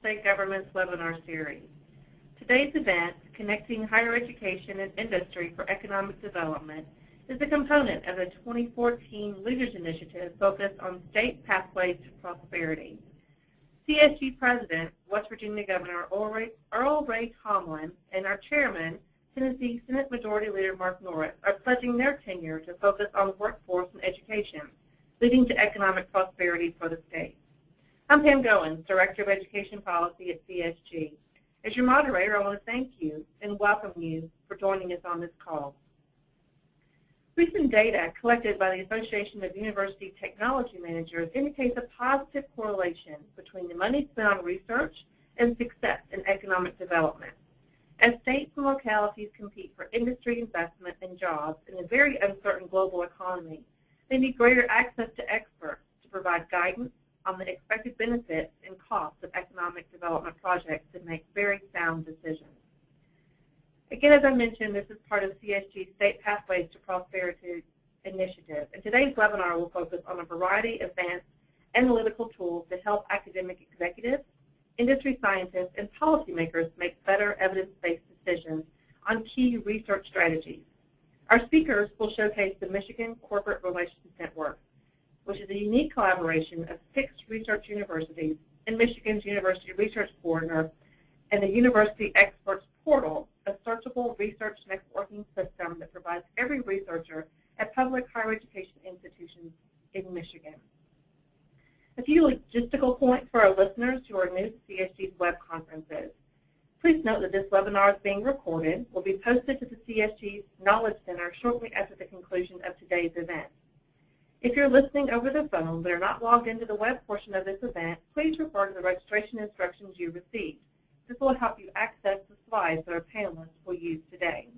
State Government's webinar series. Today's event, Connecting Higher Education and Industry for Economic Development, is a component of the 2014 Leaders Initiative focused on state pathways to prosperity. CSG President, West Virginia Governor Earl Ray Tomlin, and our Chairman, Tennessee Senate Majority Leader Mark Norris, are pledging their tenure to focus on workforce and education, leading to economic prosperity for the state. I'm Pam Goins, Director of Education Policy at CSG. As your moderator, I want to thank you and welcome you for joining us on this call. Recent data collected by the Association of University Technology Managers indicates a positive correlation between the money spent on research and success in economic development. As states and localities compete for industry investment and jobs in a very uncertain global economy, they need greater access to experts to provide guidance on the expected benefits and costs of economic development projects to make very sound decisions. Again, as I mentioned, this is part of CSG's State Pathways to Prosperity initiative, and today's webinar will focus on a variety of advanced analytical tools to help academic executives, industry scientists, and policymakers make better evidence-based decisions on key research strategies. Our speakers will showcase the Michigan Corporate Relations Network, which is a unique collaboration of 6 research universities and Michigan's University Research Coordinator and the University Experts Portal, a searchable research networking system that provides every researcher at public higher education institutions in Michigan. A few logistical points for our listeners who are new to CSG's web conferences. Please note that this webinar is being recorded, will be posted to the CSG's Knowledge Center shortly after the conclusion of today's event. If you're listening over the phone but are not logged into the web portion of this event, please refer to the registration instructions you received. This will help you access the slides that our panelists will use today.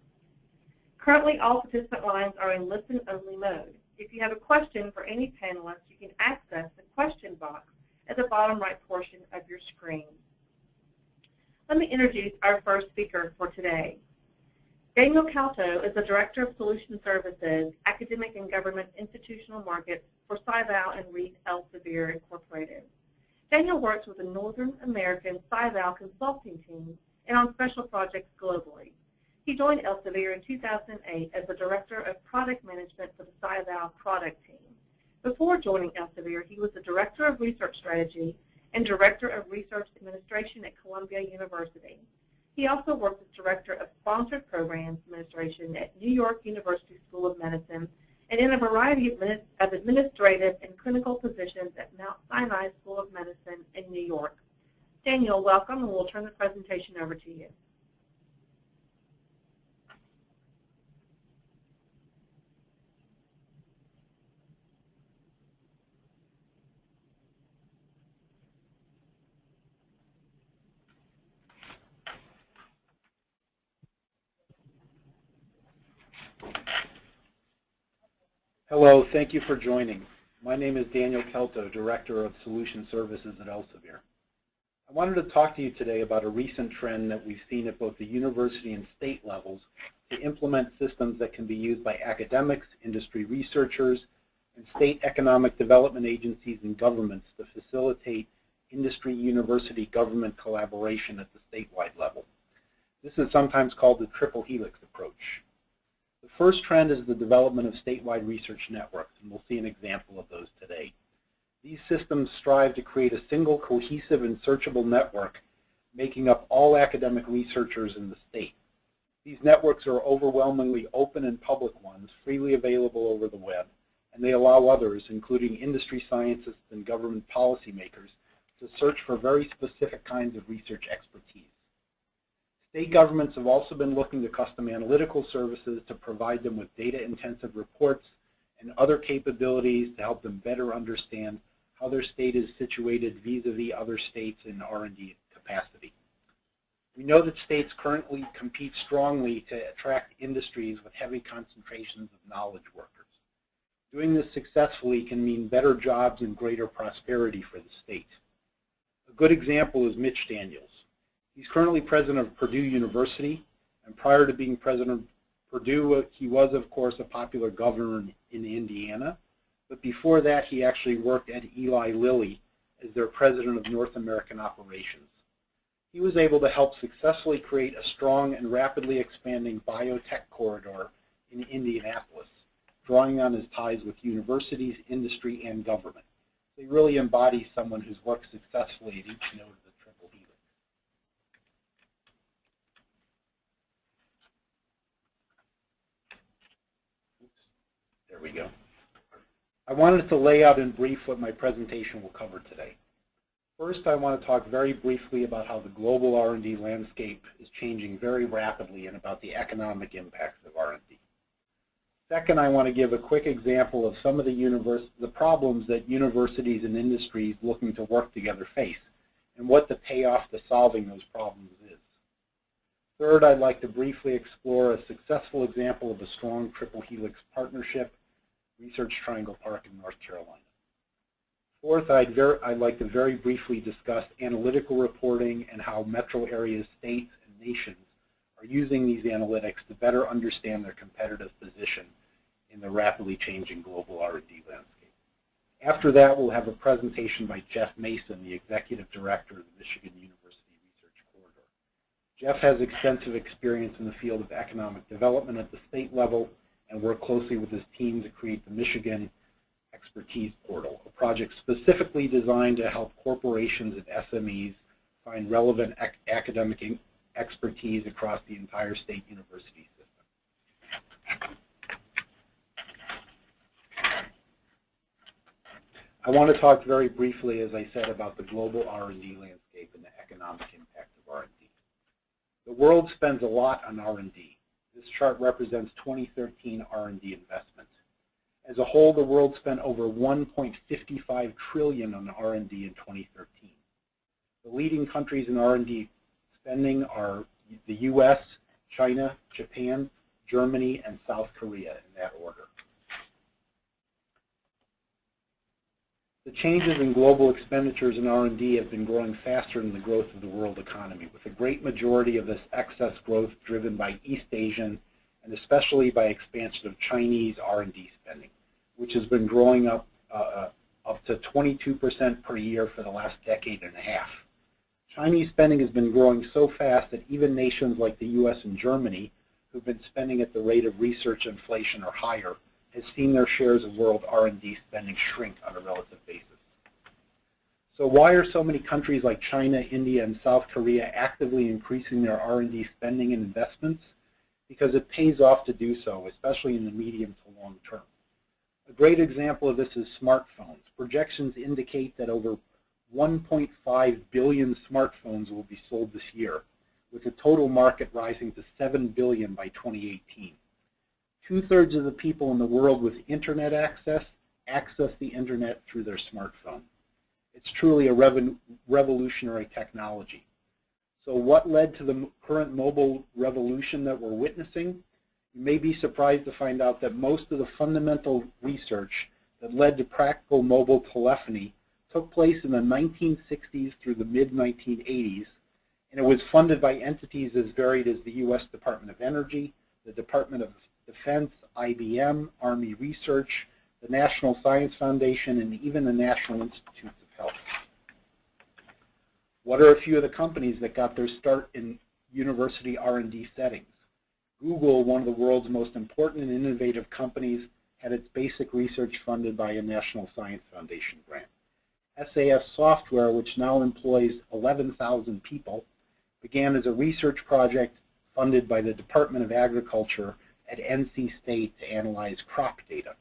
Currently, all participant lines are in listen-only mode. If you have a question for any panelist, you can access the question box at the bottom right portion of your screen. Let me introduce our first speaker for today. Daniel Calto is the Director of Solution Services, Academic and Government Institutional Markets for Sci-Val and Reed Elsevier Incorporated. Daniel works with the Northern American Sci-Val consulting team and on special projects globally. He joined Elsevier in 2008 as the Director of Product Management for the Sci-Val product team. Before joining Elsevier, he was the Director of Research Strategy and Director of Research Administration at Columbia University. He also worked as Director of Sponsored Programs Administration at New York University School of Medicine and in a variety of administrative and clinical positions at Mount Sinai School of Medicine in New York. Daniel, welcome, and we'll turn the presentation over to you. Hello, thank you for joining. My name is Daniel Kelto, Director of Solution Services at Elsevier. I wanted to talk to you today about a recent trend that we've seen at both the university and state levels to implement systems that can be used by academics, industry researchers, and state economic development agencies and governments to facilitate industry-university government collaboration at the statewide level. This is sometimes called the triple helix approach. The first trend is the development of statewide research networks, and we'll see an example of those today. These systems strive to create a single, cohesive, and searchable network making up all academic researchers in the state. These networks are overwhelmingly open and public ones, freely available over the web, and they allow others, including industry scientists and government policymakers, to search for very specific kinds of research expertise. State governments have also been looking to custom analytical services to provide them with data-intensive reports and other capabilities to help them better understand how their state is situated vis-a-vis other states in R&D capacity. We know that states currently compete strongly to attract industries with heavy concentrations of knowledge workers. Doing this successfully can mean better jobs and greater prosperity for the state. A good example is Mitch Daniels. He's currently president of Purdue University, and prior to being president of Purdue, he was, of course, a popular governor in Indiana. But before that, he actually worked at Eli Lilly as their president of North American operations. He was able to help successfully create a strong and rapidly expanding biotech corridor in Indianapolis, drawing on his ties with universities, industry, and government. He really embodies someone who's worked successfully at each node of the triple helix. Oops, there we go. I wanted to lay out in brief what my presentation will cover today. First, I want to talk very briefly about how the global R&D landscape is changing very rapidly and about the economic impacts of R&D. Second, I want to give a quick example of some of the problems that universities and industries looking to work together face and what the payoff to solving those problems is. Third, I'd like to briefly explore a successful example of a strong triple helix partnership, Research Triangle Park in North Carolina. Fourth, I'd like to very briefly discuss analytical reporting and how metro areas, states, and nations are using these analytics to better understand their competitive position in the rapidly changing global R&D landscape. After that, we'll have a presentation by Jeff Mason, the Executive Director of the Michigan University Research Corridor. Jeff has extensive experience in the field of economic development at the state level and worked closely with his team to create the Michigan Expertise Portal, a project specifically designed to help corporations and SMEs find relevant academic expertise across the entire state university system. I want to talk very briefly, as I said, about the global R&D landscape and the economic impact of R&D. The world spends a lot on R&D. This chart represents 2013 R&D investments. As a whole, the world spent over $1.55 trillion on R&D in 2013. The leading countries in R&D spending are the U.S., China, Japan, Germany, and South Korea in that order. The changes in global expenditures in R&D have been growing faster than the growth of the world economy, with a great majority of this excess growth driven by East Asian and especially by expansion of Chinese R&D spending, which has been growing up to 22% per year for the last decade and a half. Chinese spending has been growing so fast that even nations like the U.S. and Germany, who've been spending at the rate of research inflation or higher, has seen their shares of world R&D spending shrink on a relative basis. So why are so many countries like China, India, and South Korea actively increasing their R&D spending and investments? Because it pays off to do so, especially in the medium to long term. A great example of this is smartphones. Projections indicate that over 1.5 billion smartphones will be sold this year, with the total market rising to 7 billion by 2018. Two-thirds of the people in the world with internet access the internet through their smartphone. It's truly a revolutionary technology. So what led to the current mobile revolution that we're witnessing? You may be surprised to find out that most of the fundamental research that led to practical mobile telephony took place in the 1960s through the mid-1980s, and it was funded by entities as varied as the U.S. Department of Energy, the Department of Defense, IBM, Army Research, the National Science Foundation, and even the National Institutes of Health. What are a few of the companies that got their start in university R&D settings? Google, one of the world's most important and innovative companies, had its basic research funded by a National Science Foundation grant. SAS Software, which now employs 11,000 people, began as a research project funded by the Department of Agriculture at NC State to analyze crop data.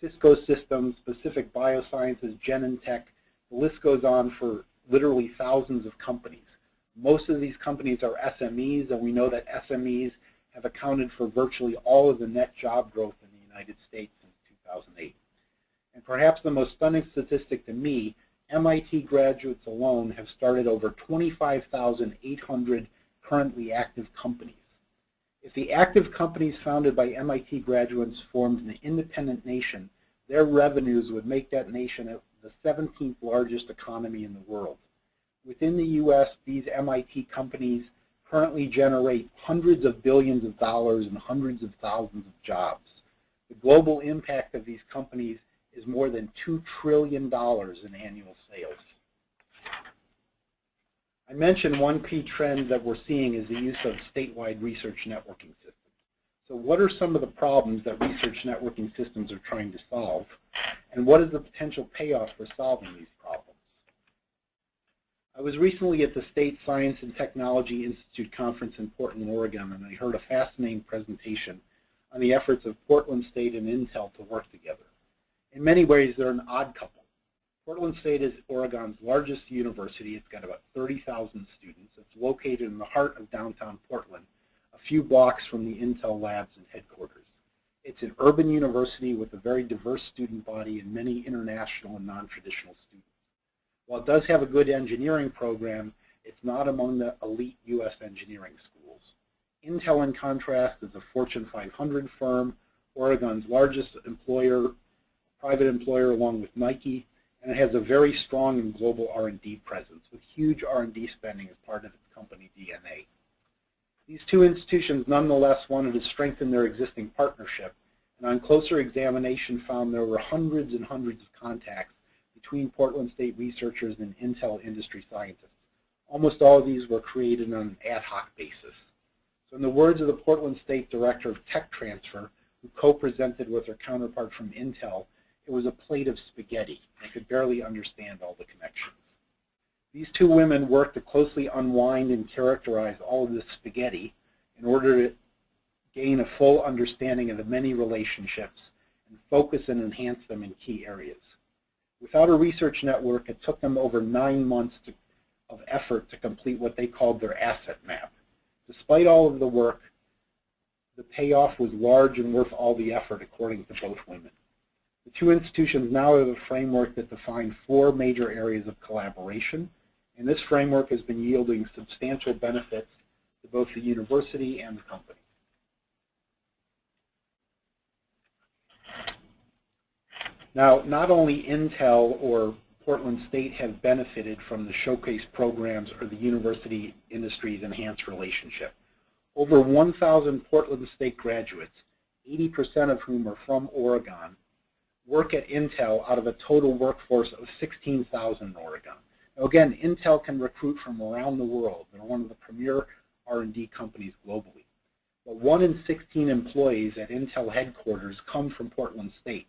Cisco Systems, Pacific Biosciences, Genentech, the list goes on for literally thousands of companies. Most of these companies are SMEs, and we know that SMEs have accounted for virtually all of the net job growth in the United States since 2008. And perhaps the most stunning statistic to me, MIT graduates alone have started over 25,800 currently active companies. If the active companies founded by MIT graduates formed an independent nation, their revenues would make that nation the 17th largest economy in the world. Within the U.S., these MIT companies currently generate hundreds of billions of dollars and hundreds of thousands of jobs. The global impact of these companies is more than $2 trillion in annual sales. I mentioned one key trend that we're seeing is the use of statewide research networking systems. So what are some of the problems that research networking systems are trying to solve, and what is the potential payoff for solving these problems? I was recently at the State Science and Technology Institute conference in Portland, Oregon, and I heard a fascinating presentation on the efforts of Portland State and Intel to work together. In many ways, they're an odd couple. Portland State is Oregon's largest university. It's got about 30,000 students. It's located in the heart of downtown Portland, a few blocks from the Intel labs and headquarters. It's an urban university with a very diverse student body and many international and non-traditional students. While it does have a good engineering program, it's not among the elite U.S. engineering schools. Intel, in contrast, is a Fortune 500 firm, Oregon's largest employer, private employer along with Nike, and it has a very strong and global R&D presence with huge R&D spending as part of its company DNA. These two institutions nonetheless wanted to strengthen their existing partnership, and on closer examination found there were hundreds and hundreds of contacts between Portland State researchers and Intel industry scientists. Almost all of these were created on an ad hoc basis. So in the words of the Portland State Director of Tech Transfer, who co-presented with her counterpart from Intel, it was a plate of spaghetti. They could barely understand all the connections. These two women worked to closely unwind and characterize all of this spaghetti in order to gain a full understanding of the many relationships and focus and enhance them in key areas. Without a research network, it took them over 9 months of effort to complete what they called their asset map. Despite all of the work, the payoff was large and worth all the effort, according to both women. The two institutions now have a framework that defines 4 major areas of collaboration, and this framework has been yielding substantial benefits to both the university and the company. Now, not only Intel or Portland State have benefited from the showcase programs or the university industry's enhanced relationship. Over 1,000 Portland State graduates, 80% of whom are from Oregon, work at Intel out of a total workforce of 16,000 in Oregon. Now again, Intel can recruit from around the world. They're one of the premier R&D companies globally. But 1 in 16 employees at Intel headquarters come from Portland State.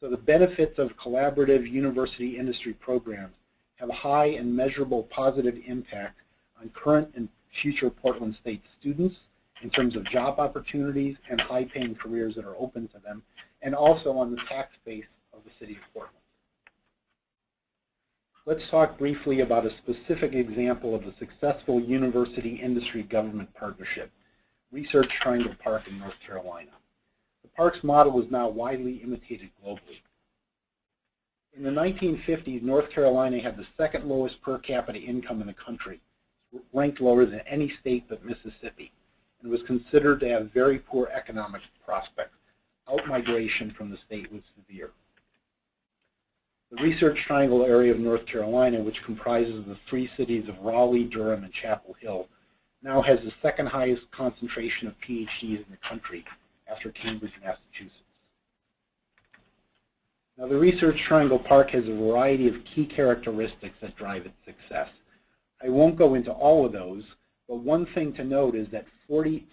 So the benefits of collaborative university industry programs have a high and measurable positive impact on current and future Portland State students in terms of job opportunities and high-paying careers that are open to them, and also on the tax base of the city of Portland. Let's talk briefly about a specific example of a successful university-industry government partnership, Research Triangle Park in North Carolina. The park's model is now widely imitated globally. In the 1950s, North Carolina had the second lowest per capita income in the country, ranked lower than any state but Mississippi, and was considered to have very poor economic prospects. Outmigration from the state was severe. The Research Triangle area of North Carolina, which comprises the 3 cities of Raleigh, Durham, and Chapel Hill, now has the second highest concentration of PhDs in the country after Cambridge, Massachusetts. Now, the Research Triangle Park has a variety of key characteristics that drive its success. I won't go into all of those, but one thing to note is that 40%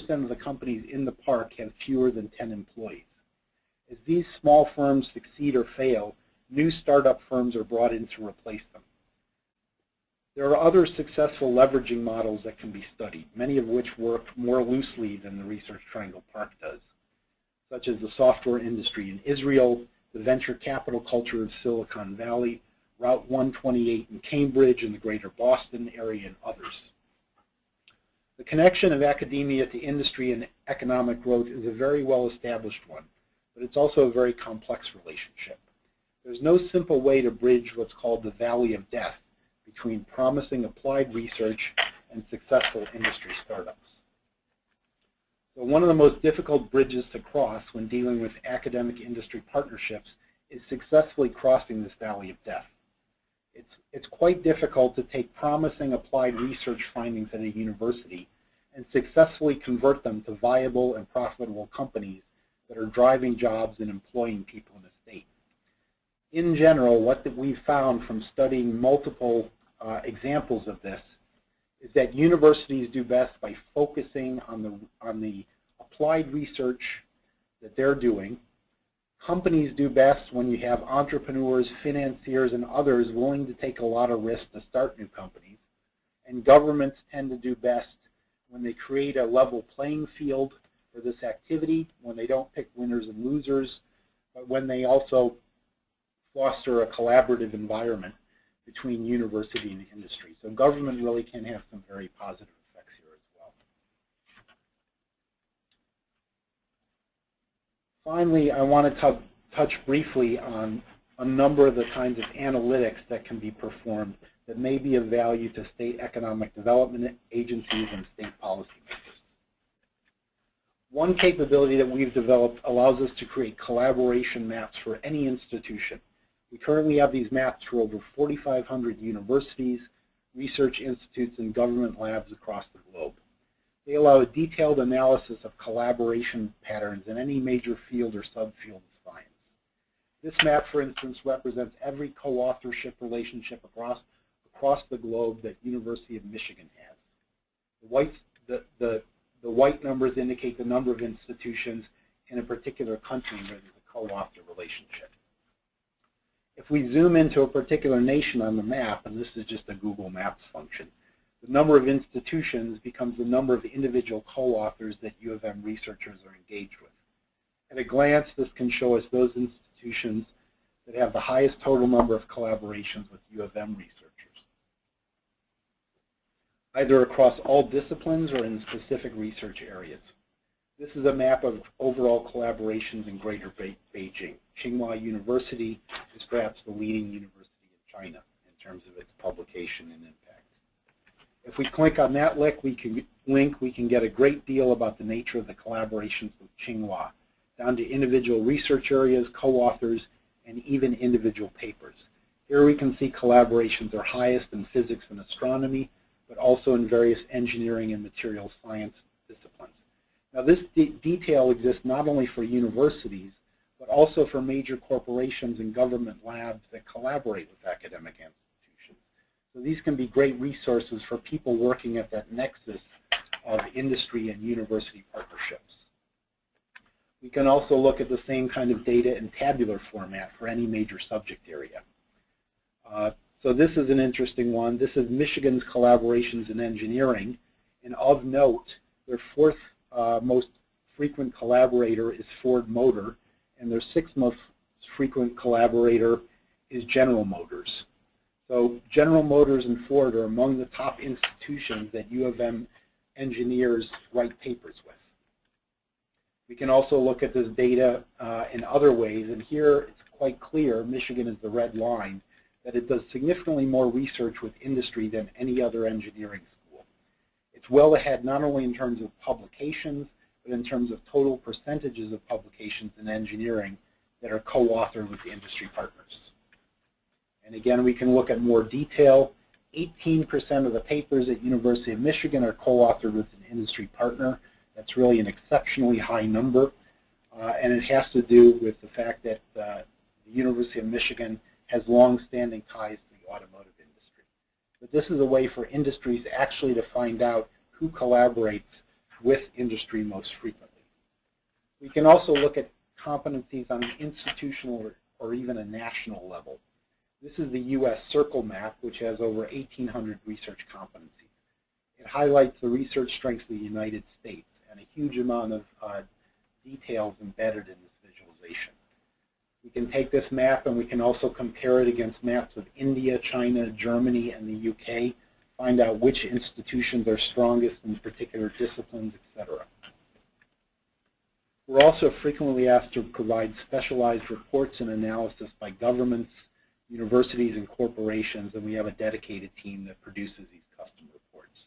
of the companies in the park have fewer than 10 employees. As these small firms succeed or fail, new startup firms are brought in to replace them. There are other successful leveraging models that can be studied, many of which work more loosely than the Research Triangle Park does, such as the software industry in Israel, the venture capital culture of Silicon Valley, Route 128 in Cambridge and the greater Boston area, and others. The connection of academia to industry and economic growth is a very well-established one, but it's also a very complex relationship. There's no simple way to bridge what's called the valley of death between promising applied research and successful industry startups. So one of the most difficult bridges to cross when dealing with academic industry partnerships is successfully crossing this valley of death. It's quite difficult to take promising applied research findings at a university and successfully convert them to viable and profitable companies that are driving jobs and employing people in a state. In general, what we've found from studying multiple examples of this is that universities do best by focusing on the applied research that they're doing. Companies do best when you have entrepreneurs, financiers, and others willing to take a lot of risk to start new companies. And governments tend to do best when they create a level playing field for this activity, when they don't pick winners and losers, but when they also foster a collaborative environment between university and industry. So government really can have some very positive effects here as well. Finally, I want to touch briefly on a number of the kinds of analytics that can be performed that may be of value to state economic development agencies and state policymakers. One capability that we've developed allows us to create collaboration maps for any institution. We currently have these maps for over 4,500 universities, research institutes, and government labs across the globe. They allow a detailed analysis of collaboration patterns in any major field or subfield of science. This map, for instance, represents every co-authorship relationship across the globe that University of Michigan has. The white numbers indicate the number of institutions in a particular country where there's a co-author relationship. If we zoom into a particular nation on the map, and this is just a Google Maps function, the number of institutions becomes the number of individual co-authors that U of M researchers are engaged with. At a glance, this can show us those institutions that have the highest total number of collaborations with U of M researchers, either across all disciplines or in specific research areas. This is a map of overall collaborations in Greater Beijing. Tsinghua University is perhaps the leading university in China in terms of its publication and impact. If we click on that link, we can get a great deal about the nature of the collaborations with Tsinghua, down to individual research areas, co-authors, and even individual papers. Here we can see collaborations are highest in physics and astronomy, but also in various engineering and materials science disciplines. Now this detail exists not only for universities, but also for major corporations and government labs that collaborate with academic institutions. So these can be great resources for people working at that nexus of industry and university partnerships. We can also look at the same kind of data in tabular format for any major subject area. So this is an interesting one. This is Michigan's collaborations in engineering. And of note, their fourth most frequent collaborator is Ford Motor, and their sixth most frequent collaborator is General Motors. So General Motors and Ford are among the top institutions that U of M engineers write papers with. We can also look at this data in other ways, and here it's quite clear, Michigan is the red line, that it does significantly more research with industry than any other engineering school. It's well ahead not only in terms of publications, but in terms of total percentages of publications in engineering that are co-authored with the industry partners. And again, we can look at more detail. 18% of the papers at University of Michigan are co-authored with an industry partner. That's really an exceptionally high number, and it has to do with the fact that the University of Michigan has long-standing ties to the automotive industry. But this is a way for industries actually to find out who collaborates with industry most frequently. We can also look at competencies on an institutional or even a national level. This is the U.S. Circle map, which has over 1,800 research competencies. It highlights the research strengths of the United States and a huge amount of details embedded in this visualization. We can take this map and we can also compare it against maps of India, China, Germany, and the UK, find out which institutions are strongest in particular disciplines, etc. We're also frequently asked to provide specialized reports and analysis by governments, universities, and corporations, and we have a dedicated team that produces these custom reports.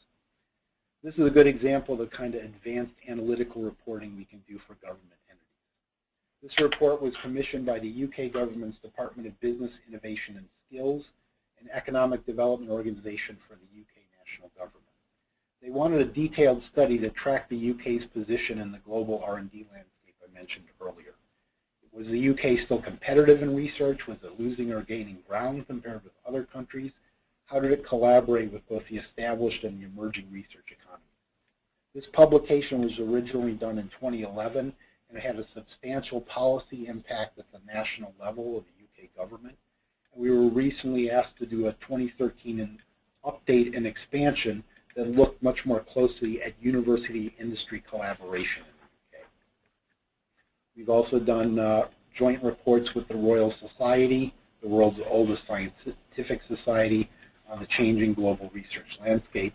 This is a good example of the kind of advanced analytical reporting we can do for government entities. This report was commissioned by the UK government's Department of Business, Innovation and Skills, an economic development organization for the UK national government. They wanted a detailed study to track the UK's position in the global R&D landscape I mentioned earlier. Was the UK still competitive in research? Was it losing or gaining ground compared with other countries? how did it collaborate with both the established and the emerging research economy? This publication was originally done in 2011, and it had a substantial policy impact at the national level of the UK government. And we were recently asked to do a 2013 update and expansion that looked much more closely at university-industry collaboration in the UK. We've also done joint reports with the Royal Society, the world's oldest scientific society, on the changing global research landscape.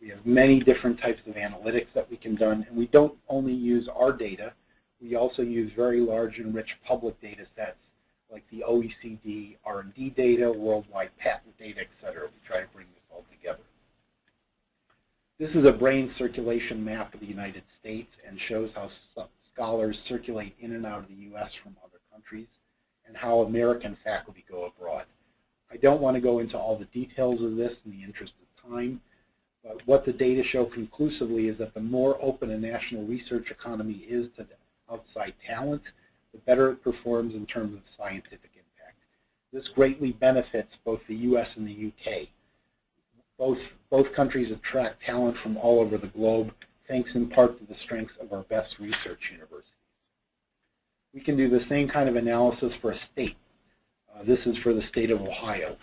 We have many different types of analytics that we can do, and we don't only use our data, we also use very large and rich public data sets like the OECD R&D data, worldwide patent data, etc. We try to bring this all together. This is a brain circulation map of the United States and shows how scholars circulate in and out of the U.S. from other countries and how American faculty go abroad. I don't want to go into all the details of this in the interest of time, but what the data show conclusively is that the more open a national research economy is to outside talent, the better it performs in terms of scientific impact. This greatly benefits both the U.S. and the UK. Both countries attract talent from all over the globe, thanks in part to the strengths of our best research universities. We can do the same kind of analysis for a state. This is for the state of Ohio.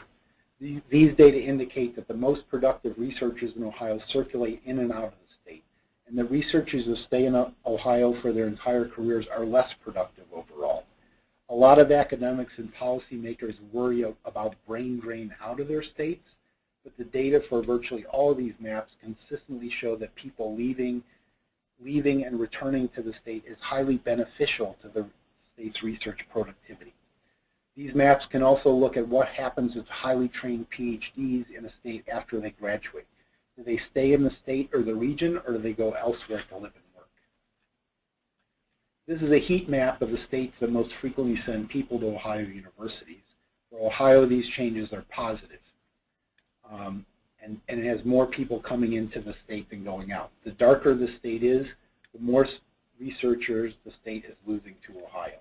These data indicate that the most productive researchers in Ohio circulate in and out of the state, and the researchers who stay in Ohio for their entire careers are less productive overall. A lot of academics and policymakers worry about brain drain out of their states, but the data for virtually all of these maps consistently show that people leaving and returning to the state is highly beneficial to the state's research productivity. These maps can also look at what happens with highly trained PhDs in a state after they graduate. Do they stay in the state or the region, or do they go elsewhere to live and work? This is a heat map of the states that most frequently send people to Ohio universities. For Ohio, these changes are positive. And it has more people coming into the state than going out. The darker the state is, the more researchers the state is losing to Ohio.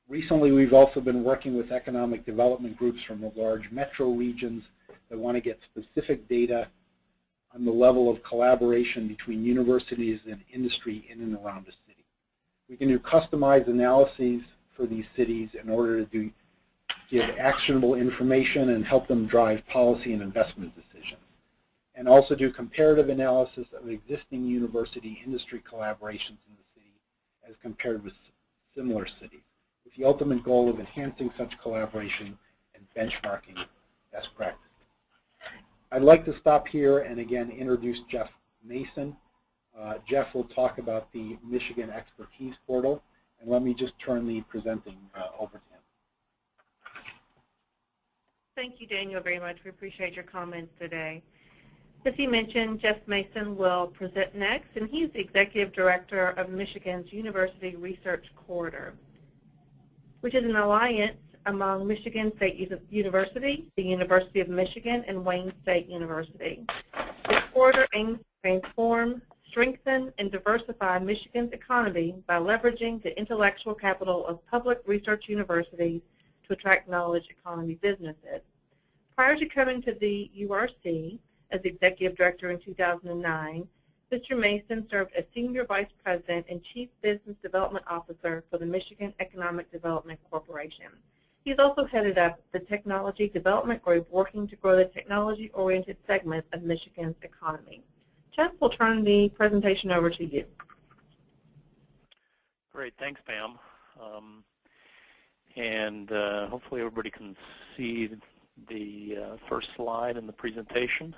Recently, we've also been working with economic development groups from the large metro regions that want to get specific data on the level of collaboration between universities and industry in and around a city. We can do customized analyses for these cities in order to give actionable information and help them drive policy and investment decisions, and also do comparative analysis of existing university-industry collaborations in the city as compared with similar cities, with the ultimate goal of enhancing such collaboration and benchmarking best practices. I'd like to stop here and again introduce Jeff Mason. Jeff will talk about the Michigan Expertise Portal, and let me just turn the presenting over to him. Thank you, Daniel, very much. We appreciate your comments today. As he mentioned, Jeff Mason will present next, and he's the Executive Director of Michigan's University Research Corridor, which is an alliance among Michigan State University, the University of Michigan, and Wayne State University. This corridor aims to transform, strengthen, and diversify Michigan's economy by leveraging the intellectual capital of public research universities to attract knowledge economy businesses. Prior to coming to the URC as Executive Director in 2009, Mr. Mason served as Senior Vice President and Chief Business Development Officer for the Michigan Economic Development Corporation. He's also headed up the Technology Development Group, working to grow the technology-oriented segment of Michigan's economy. Jeff, we'll turn the presentation over to you. Great, thanks, Pam. Hopefully everybody can see the first slide in the presentation.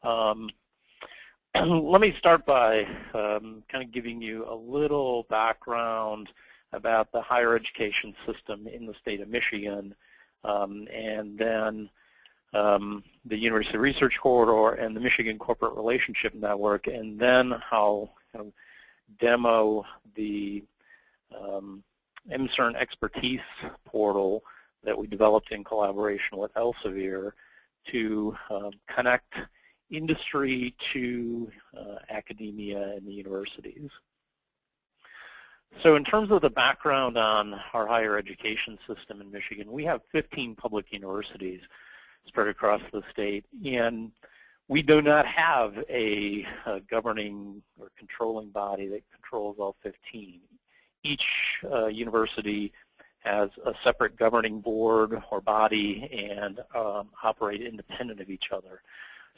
Let me start by kind of giving you a little background about the higher education system in the state of Michigan, and then the University Research Corridor and the Michigan Corporate Relationship Network, and then how kind of demo the CERN Expertise Portal that we developed in collaboration with Elsevier to connect industry to academia and the universities. So in terms of the background on our higher education system in Michigan, we have 15 public universities spread across the state. And we do not have a governing or controlling body that controls all 15. Each university has a separate governing board or body and operate independent of each other.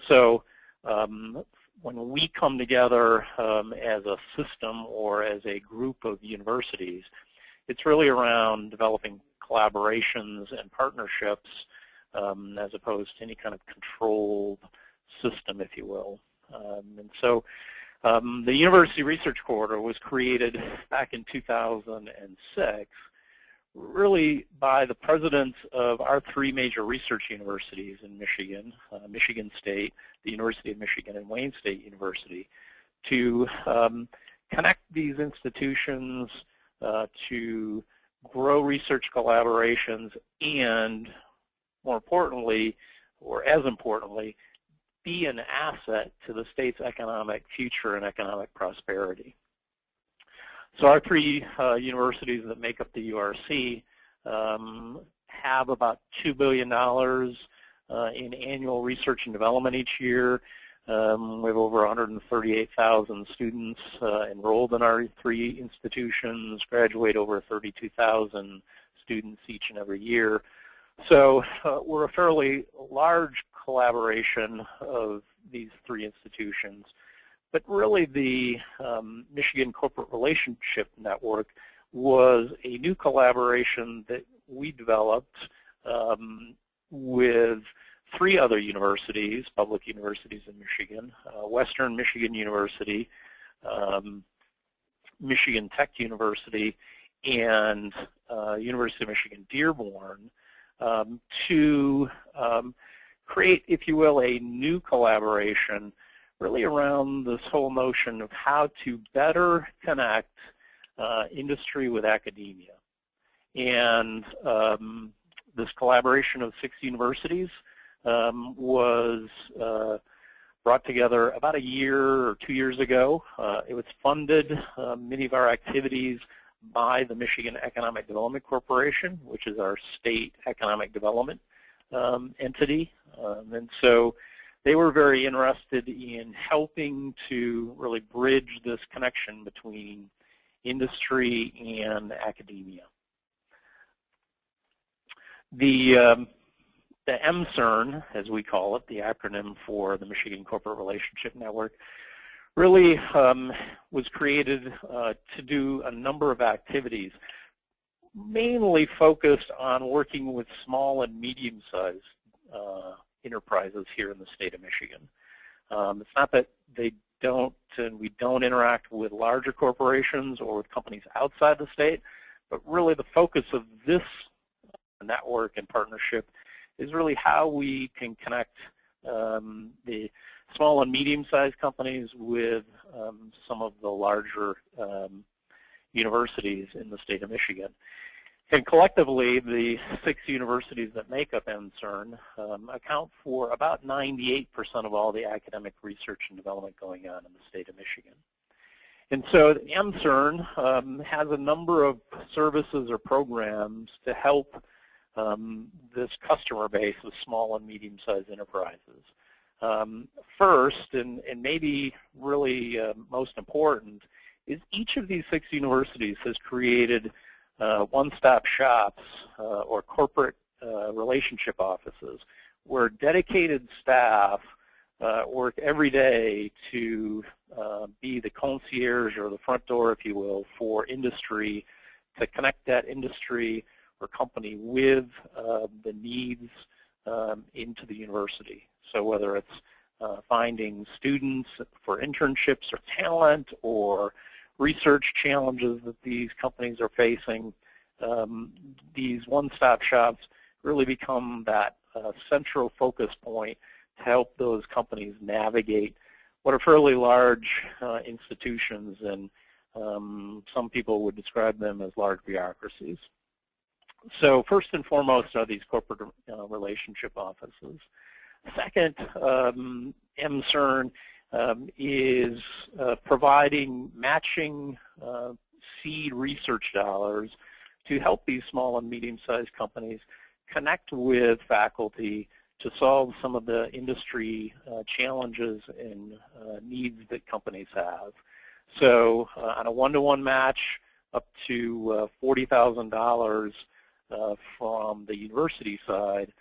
So when we come together as a system or as a group of universities, it's really around developing collaborations and partnerships as opposed to any kind of controlled system, if you will. And so the University Research Corridor was created back in 2006 really by the presidents of our 3 major research universities in Michigan, Michigan State, the University of Michigan, and Wayne State University, to connect these institutions to grow research collaborations and, more importantly, or as importantly, be an asset to the state's economic future and economic prosperity. So our 3 universities that make up the URC have about $2 billion in annual research and development each year. We have over 138,000 students enrolled in our 3 institutions, graduate over 32,000 students each and every year. So we're a fairly large collaboration of these 3 institutions. But really the Michigan Corporate Relationship Network was a new collaboration that we developed with 3 other universities, public universities in Michigan, Western Michigan University, Michigan Tech University, and University of Michigan Dearborn, to create, if you will, a new collaboration really around this whole notion of how to better connect industry with academia. And this collaboration of 6 universities was brought together about a year or 2 years ago. It was funded, many of our activities, by the Michigan Economic Development Corporation, which is our state economic development entity. And so they were very interested in helping to really bridge this connection between industry and academia. The MCERN, as we call it, the acronym for the Michigan Corporate Relationship Network, really was created to do a number of activities, mainly focused on working with small and medium-sized enterprises here in the state of Michigan. It's not that they don't, and we don't interact with larger corporations or with companies outside the state, but really the focus of this network and partnership is really how we can connect the small and medium-sized companies with some of the larger universities in the state of Michigan. And collectively, the 6 universities that make up MCERN account for about 98% of all the academic research and development going on in the state of Michigan. And so MCERN has a number of services or programs to help this customer base of small and medium-sized enterprises. First, and maybe really most important, is each of these 6 universities has created one-stop shops or corporate relationship offices where dedicated staff work every day to be the concierge or the front door, if you will, for industry, to connect that industry or company with the needs into the university. So whether it's finding students for internships or talent or research challenges that these companies are facing, these one-stop shops really become that central focus point to help those companies navigate what are fairly large institutions, and some people would describe them as large bureaucracies. So first and foremost are these corporate relationship offices. Second, MCERN is providing matching seed research dollars to help these small and medium-sized companies connect with faculty to solve some of the industry challenges and needs that companies have. So on a one-to-one match, up to $40,000 from the university side,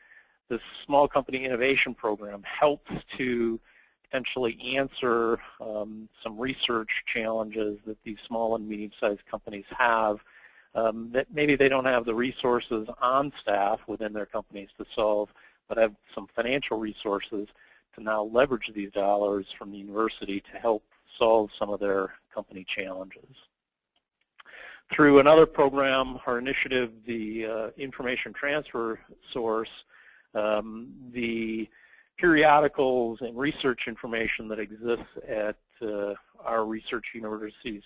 this Small Company Innovation Program helps to potentially answer some research challenges that these small and medium-sized companies have that maybe they don't have the resources on staff within their companies to solve, but have some financial resources to now leverage these dollars from the university to help solve some of their company challenges. Through another program, our initiative, the Information Transfer Source, the periodicals and research information that exists at our research universities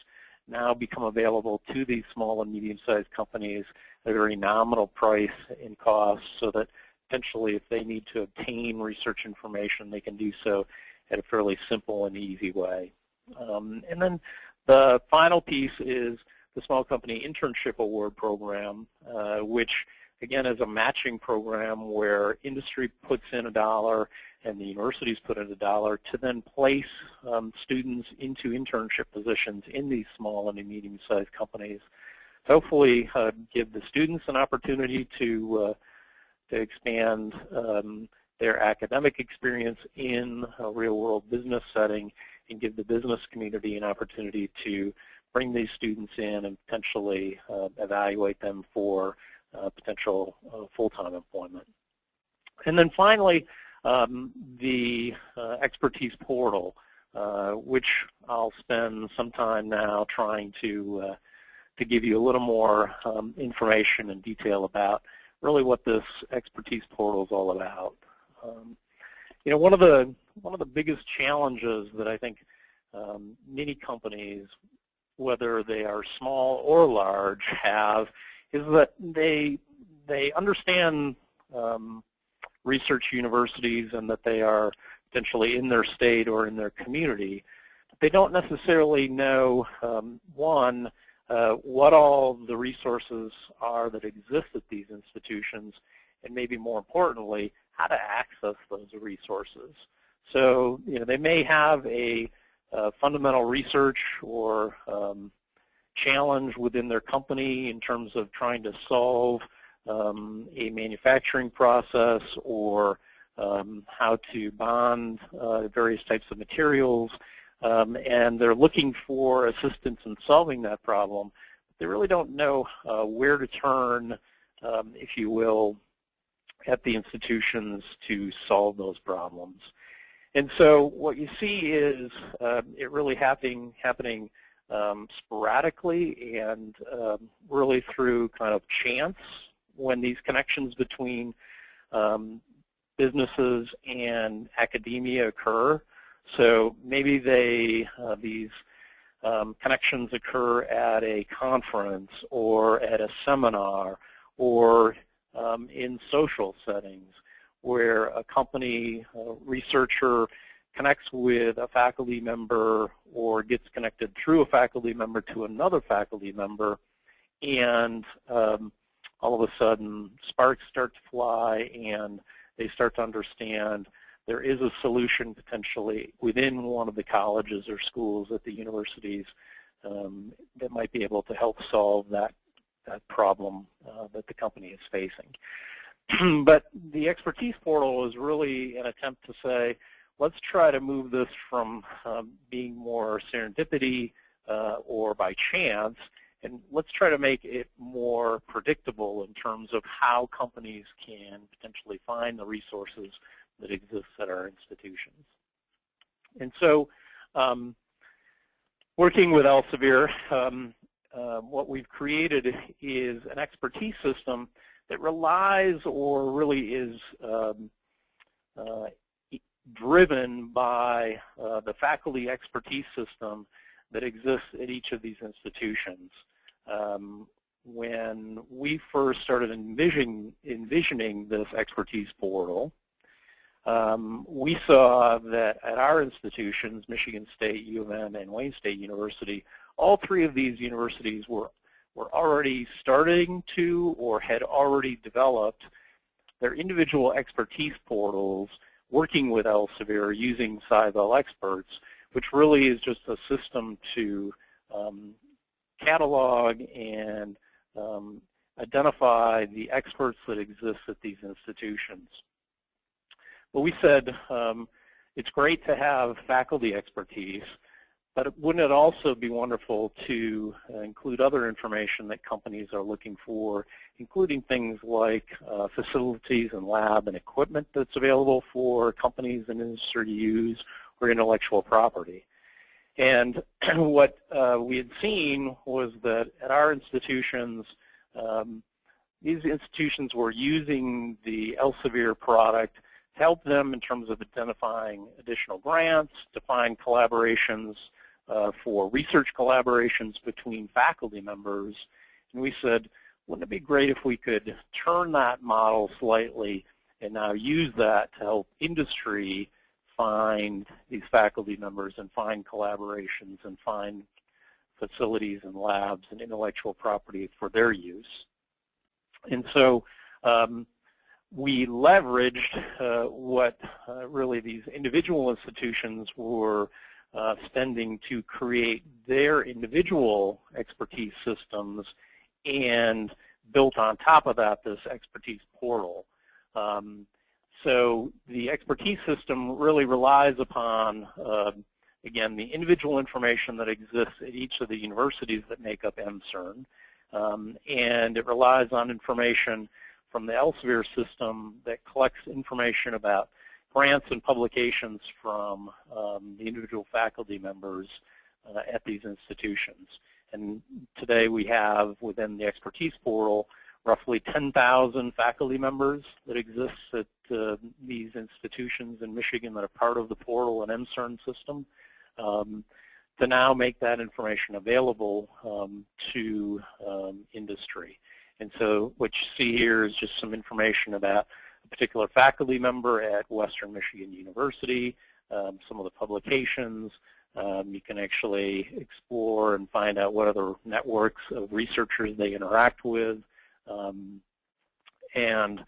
now become available to these small and medium-sized companies at a very nominal price and cost, so that potentially if they need to obtain research information, they can do so at a fairly simple and easy way. And then the final piece is the Small Company Internship Award Program, which again is a matching program where industry puts in $1 and the universities put in $1 to then place students into internship positions in these small and medium-sized companies. Hopefully give the students an opportunity to expand their academic experience in a real-world business setting, and give the business community an opportunity to bring these students in and potentially evaluate them for potential full-time employment. And then finally, the expertise portal, which I'll spend some time now trying to give you a little more information and detail about really what this expertise portal is all about. You know, one of the biggest challenges that I think many companies, whether they are small or large, have is that they understand research universities and that they are potentially in their state or in their community. They don't necessarily know, one, what all the resources are that exist at these institutions, and maybe more importantly, how to access those resources. So, you know, they may have a fundamental research or challenge within their company in terms of trying to solve a manufacturing process, or how to bond various types of materials, and they're looking for assistance in solving that problem. They really don't know where to turn, if you will, at the institutions to solve those problems. And so what you see is it really happening sporadically and really through kind of chance when these connections between businesses and academia occur. So maybe these connections occur at a conference or at a seminar or in social settings, where a company researcher connects with a faculty member or gets connected through a faculty member to another faculty member, and all of a sudden sparks start to fly and they start to understand there is a solution potentially within one of the colleges or schools at the universities that might be able to help solve that problem that the company is facing. But the expertise portal is really an attempt to say, let's try to move this from being more serendipity or by chance, and let's try to make it more predictable in terms of how companies can potentially find the resources that exist at our institutions. And so working with Elsevier, what we've created is an expertise system that relies or really is driven by the faculty expertise system that exists at each of these institutions. When we first started envisioning this expertise portal, we saw that at our institutions, Michigan State, U of M, and Wayne State University, all three of these universities were already starting to or had already developed their individual expertise portals working with Elsevier using SciVal experts, which really is just a system to catalog and identify the experts that exist at these institutions. But we said it's great to have faculty expertise, but wouldn't it also be wonderful to include other information that companies are looking for, including things like facilities and lab and equipment that's available for companies and industry to use, or intellectual property. And what we had seen was that at our institutions, these institutions were using the Elsevier product to help them in terms of identifying additional grants, to find collaborations for research collaborations between faculty members. And we said, wouldn't it be great if we could turn that model slightly and now use that to help industry find these faculty members and find collaborations and find facilities and labs and intellectual property for their use. And so we leveraged what really these individual institutions were spending to create their individual expertise systems and built on top of that this expertise portal. So the expertise system really relies upon, again, the individual information that exists at each of the universities that make up CERN, and it relies on information from the Elsevier system that collects information about grants and publications from the individual faculty members at these institutions. And today we have, within the expertise portal, roughly 10,000 faculty members that exist at these institutions in Michigan that are part of the portal and CERN system, to now make that information available to industry. And so what you see here is just some information about a particular faculty member at Western Michigan University, some of the publications. You can actually explore and find out what other networks of researchers they interact with, and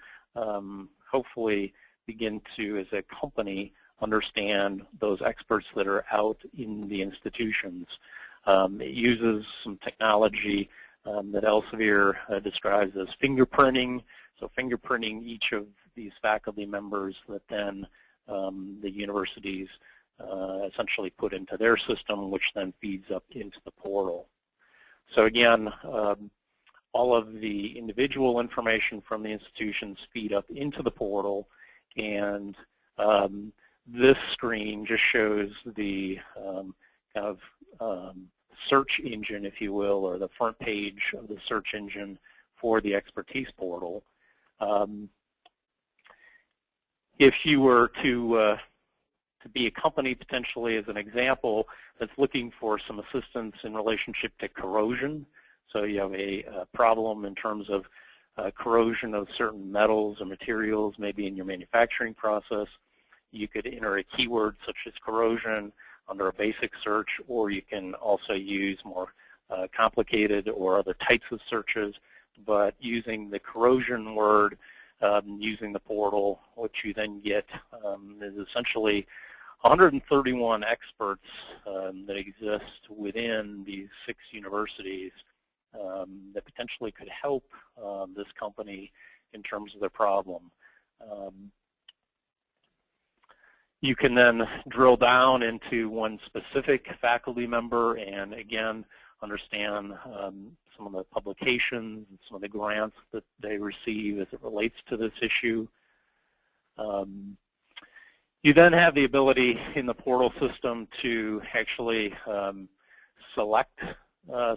hopefully begin to, as a company, understand those experts that are out in the institutions. It uses some technology that Elsevier describes as fingerprinting, so fingerprinting each of these faculty members that then the universities essentially put into their system, which then feeds up into the portal. So again, all of the individual information from the institutions feed up into the portal, and this screen just shows the kind of search engine, if you will, or the front page of the search engine for the expertise portal. If you were to be a company, potentially as an example, that's looking for some assistance in relationship to corrosion, so you have a problem in terms of corrosion of certain metals or materials, maybe in your manufacturing process, you could enter a keyword such as corrosion under a basic search, or you can also use more complicated or other types of searches. But using the corrosion word, using the portal, what you then get is essentially 131 experts that exist within these 6 universities that potentially could help this company in terms of their problem. You can then drill down into one specific faculty member and, again, understand some of the publications and some of the grants that they receive as it relates to this issue. You then have the ability in the portal system to actually select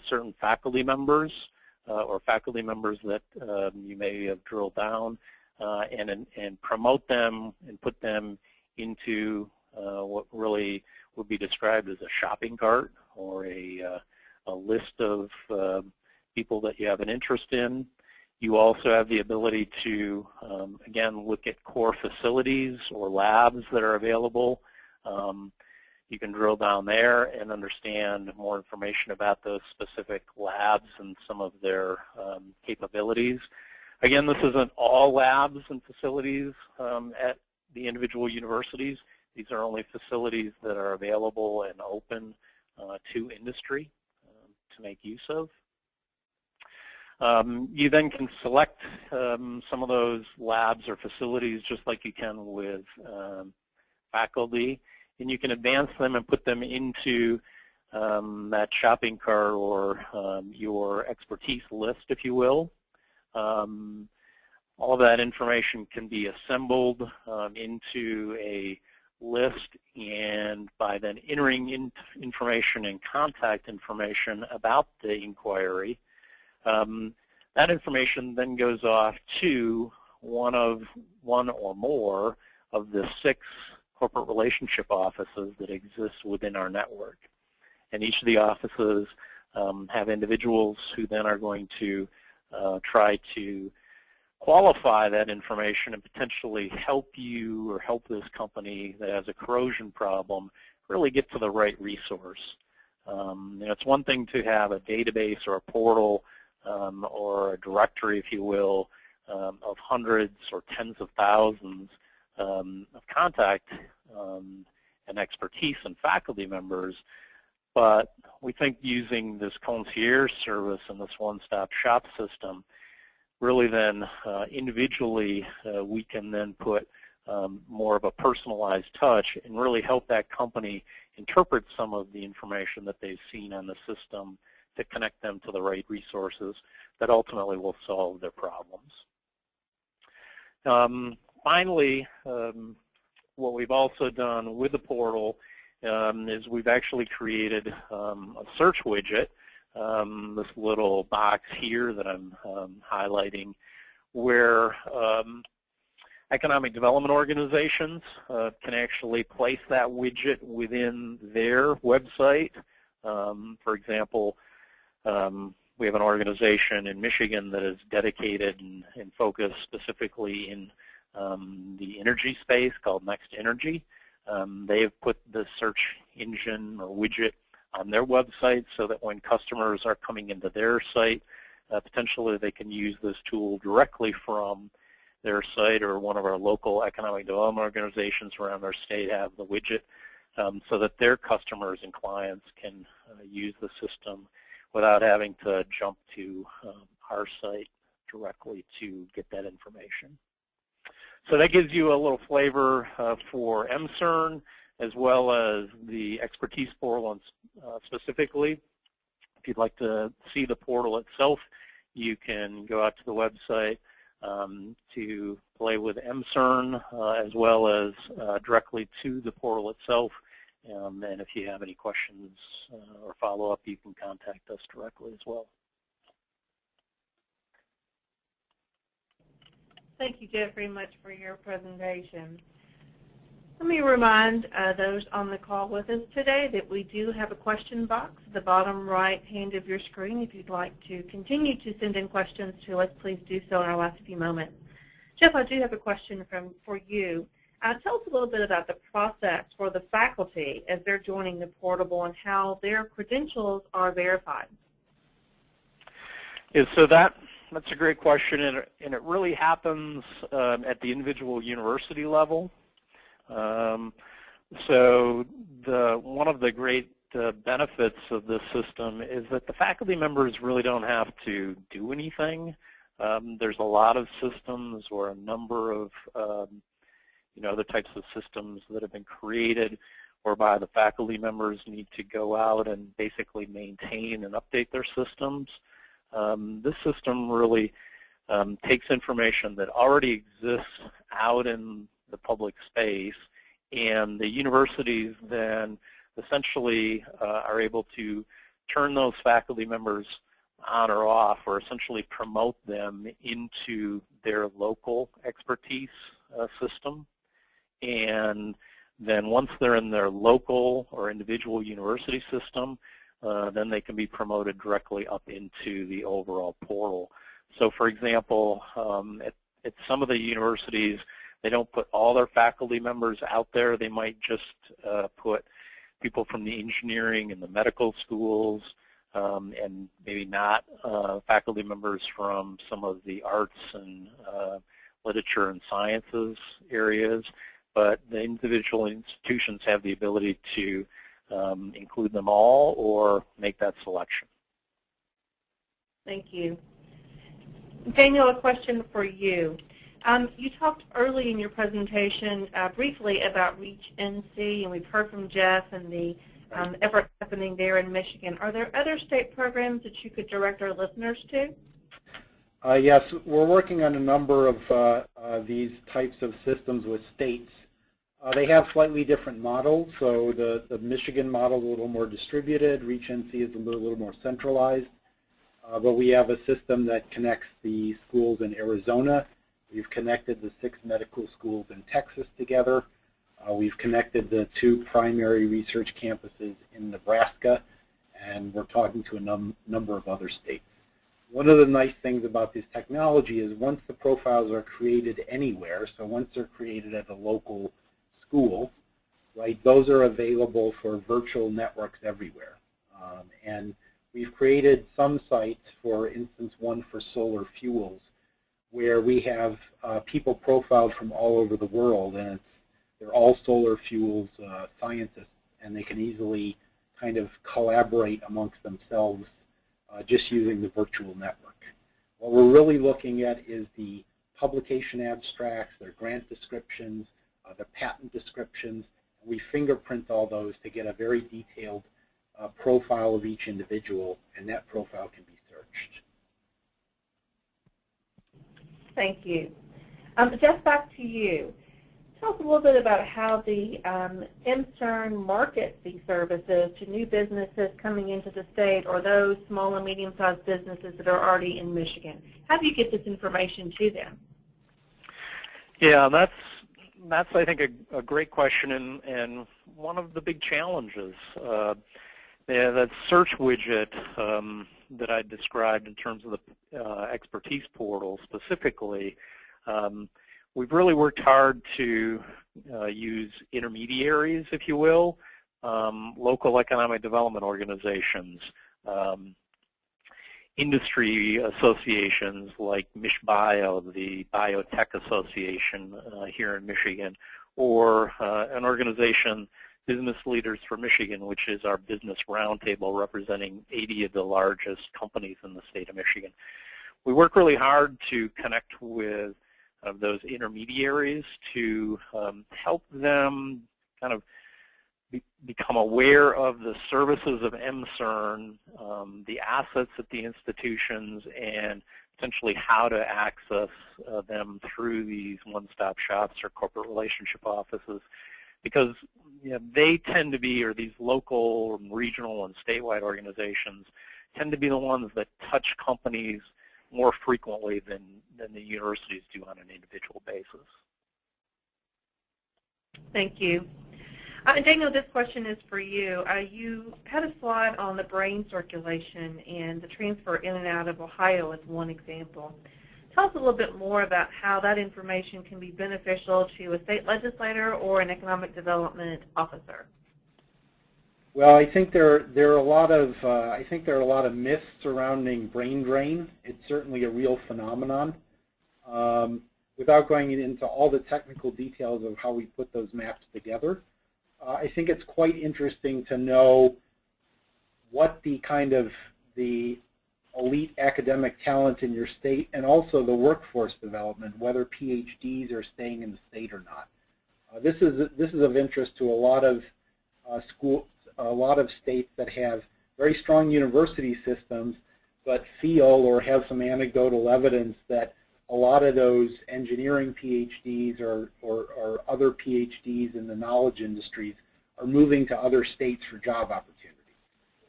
certain faculty members or faculty members that you may have drilled down and promote them and put them into what really would be described as a shopping cart or a list of people that you have an interest in. You also have the ability to, again, look at core facilities or labs that are available. You can drill down there and understand more information about those specific labs and some of their capabilities. Again, this isn't all labs and facilities at the individual universities. These are only facilities that are available and open to industry to make use of. You then can select some of those labs or facilities just like you can with faculty, and you can advance them and put them into that shopping cart or your expertise list, if you will. All of that information can be assembled into a list, and by then entering in information and contact information about the inquiry, that information then goes off to one or more of the 6 corporate relationship offices that exist within our network. And each of the offices have individuals who then are going to try to qualify that information and potentially help you or help this company that has a corrosion problem really get to the right resource. It's one thing to have a database or a portal or a directory, if you will, of hundreds or tens of thousands of contact and expertise and faculty members, but we think using this concierge service and this one-stop shop system, really then individually we can then put more of a personalized touch and really help that company interpret some of the information that they've seen on the system to connect them to the right resources that ultimately will solve their problems. Finally, what we've also done with the portal is we've actually created a search widget, this little box here that I'm highlighting, where economic development organizations can actually place that widget within their website. For example, we have an organization in Michigan that is dedicated and focused specifically in the energy space called Next Energy. They have put the search engine or widget on their website so that when customers are coming into their site, potentially they can use this tool directly from their site, or one of our local economic development organizations around our state have the widget so that their customers and clients can use the system without having to jump to our site directly to get that information. So that gives you a little flavor for CERN as well as the expertise portal specifically. If you'd like to see the portal itself, you can go out to the website to play with CERN as well as directly to the portal itself. And if you have any questions or follow-up, you can contact us directly as well. Thank you, Jeff, very much for your presentation. Let me remind those on the call with us today that we do have a question box at the bottom right hand of your screen. If you'd like to continue to send in questions to us, please do so in our last few moments. Jeff, I do have a question for you. Tell us a little bit about the process for the faculty as they're joining the portal and how their credentials are verified. Yeah, so that's a great question, and it really happens at the individual university level. So one of the great benefits of this system is that the faculty members really don't have to do anything. There's a lot of systems or a number of other types of systems that have been created whereby the faculty members need to go out and basically maintain and update their systems. This system really takes information that already exists out in the public space, and the universities then essentially are able to turn those faculty members on or off, or essentially promote them into their local expertise system. And then once they're in their local or individual university system, then they can be promoted directly up into the overall portal. So for example, at some of the universities, they don't put all their faculty members out there. They might just put people from the engineering and the medical schools, and maybe not faculty members from some of the arts and literature and sciences areas, but the individual institutions have the ability to include them all or make that selection. Thank you. Daniel, a question for you. You talked early in your presentation briefly about Reach NC, and we've heard from Jeff and the effort happening there in Michigan. Are there other state programs that you could direct our listeners to? Yes, we're working on a number of these types of systems with states. They have slightly different models. So the Michigan model is a little more distributed. Reach NC is a little more centralized. But we have a system that connects the schools in Arizona. We've connected the 6 medical schools in Texas together. We've connected the 2 primary research campuses in Nebraska, and we're talking to a number of other states. One of the nice things about this technology is once the profiles are created anywhere, so once they're created at a local school, right, those are available for virtual networks everywhere. And we've created some sites, for instance, one for solar fuels, where we have people profiled from all over the world, and they're all solar fuels scientists, and they can easily kind of collaborate amongst themselves just using the virtual network. What we're really looking at is the publication abstracts, their grant descriptions, the patent descriptions. We fingerprint all those to get a very detailed profile of each individual, and that profile can be searched. Thank you. Jeff, back to you. Tell us a little bit about how the CERN markets these services to new businesses coming into the state or those small and medium-sized businesses that are already in Michigan. How do you get this information to them? Yeah, that's I think a great question, and one of the big challenges. That search widget that I described in terms of the expertise portal specifically, we've really worked hard to use intermediaries, if you will, local economic development organizations, industry associations like MishBio, the Biotech Association here in Michigan, or an organization, Business Leaders for Michigan, which is our business roundtable representing 80 of the largest companies in the state of Michigan. We work really hard to connect with those intermediaries to help them kind of become aware of the services of CERN, the assets at the institutions, and essentially how to access them through these one-stop shops or corporate relationship offices. Because they tend to be, or these local, regional, and statewide organizations tend to be the ones that touch companies more frequently than the universities do on an individual basis. Thank you. Daniel, this question is for you. You had a slide on the brain circulation and the transfer in and out of Ohio as one example. Tell us a little bit more about how that information can be beneficial to a state legislator or an economic development officer. Well, I think there are a lot of myths surrounding brain drain. It's certainly a real phenomenon. Without going into all the technical details of how we put those maps together, I think it's quite interesting to know what the kind of the elite academic talent in your state, and also the workforce development, whether PhDs are staying in the state or not. This is of interest to a lot of states that have very strong university systems, but feel or have some anecdotal evidence that a lot of those engineering PhDs or other PhDs in the knowledge industries are moving to other states for job opportunities.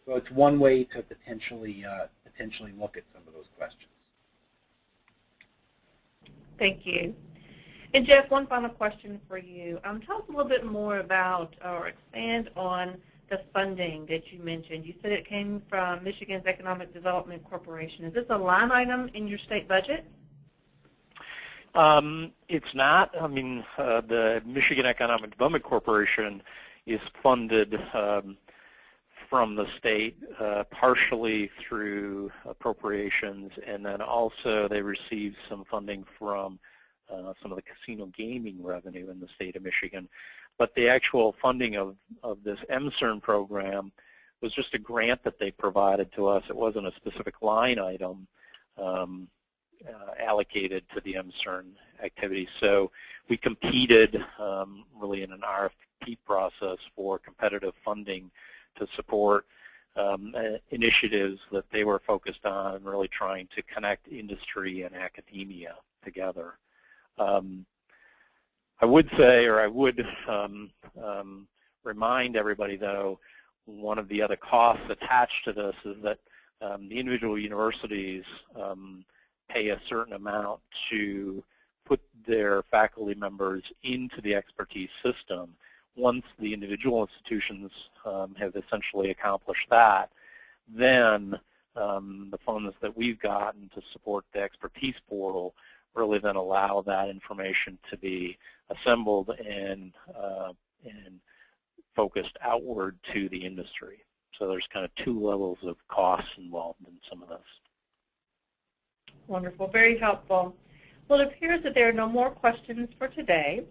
So it's one way to potentially look at some of those questions. Thank you. And Jeff, one final question for you. Tell us a little bit more about or expand on the funding that you mentioned. You said it came from Michigan's Economic Development Corporation. Is this a line item in your state budget? It's not. I mean, the Michigan Economic Development Corporation is funded from the state, partially through appropriations, and then also they received some funding from some of the casino gaming revenue in the state of Michigan. But the actual funding of this CERN program was just a grant that they provided to us. It wasn't a specific line item allocated to the CERN activity. So we competed really in an RFP process for competitive funding to support initiatives that they were focused on, really trying to connect industry and academia together. I would say, or I would remind everybody, though, one of the other costs attached to this is that the individual universities pay a certain amount to put their faculty members into the expertise system. Once the individual institutions have essentially accomplished that, then the funds that we've gotten to support the expertise portal really then allow that information to be assembled and focused outward to the industry. So there's kind of two levels of costs involved in some of this. Wonderful, very helpful. Well, it appears that there are no more questions for today.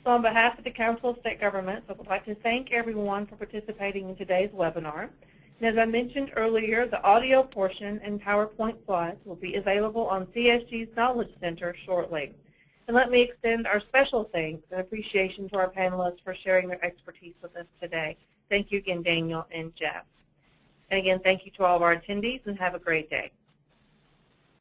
So on behalf of the Council of State Governments, I would like to thank everyone for participating in today's webinar. And as I mentioned earlier, the audio portion and PowerPoint slides will be available on CSG's Knowledge Center shortly. And let me extend our special thanks and appreciation to our panelists for sharing their expertise with us today. Thank you again, Daniel and Jeff. And again, thank you to all of our attendees, and have a great day.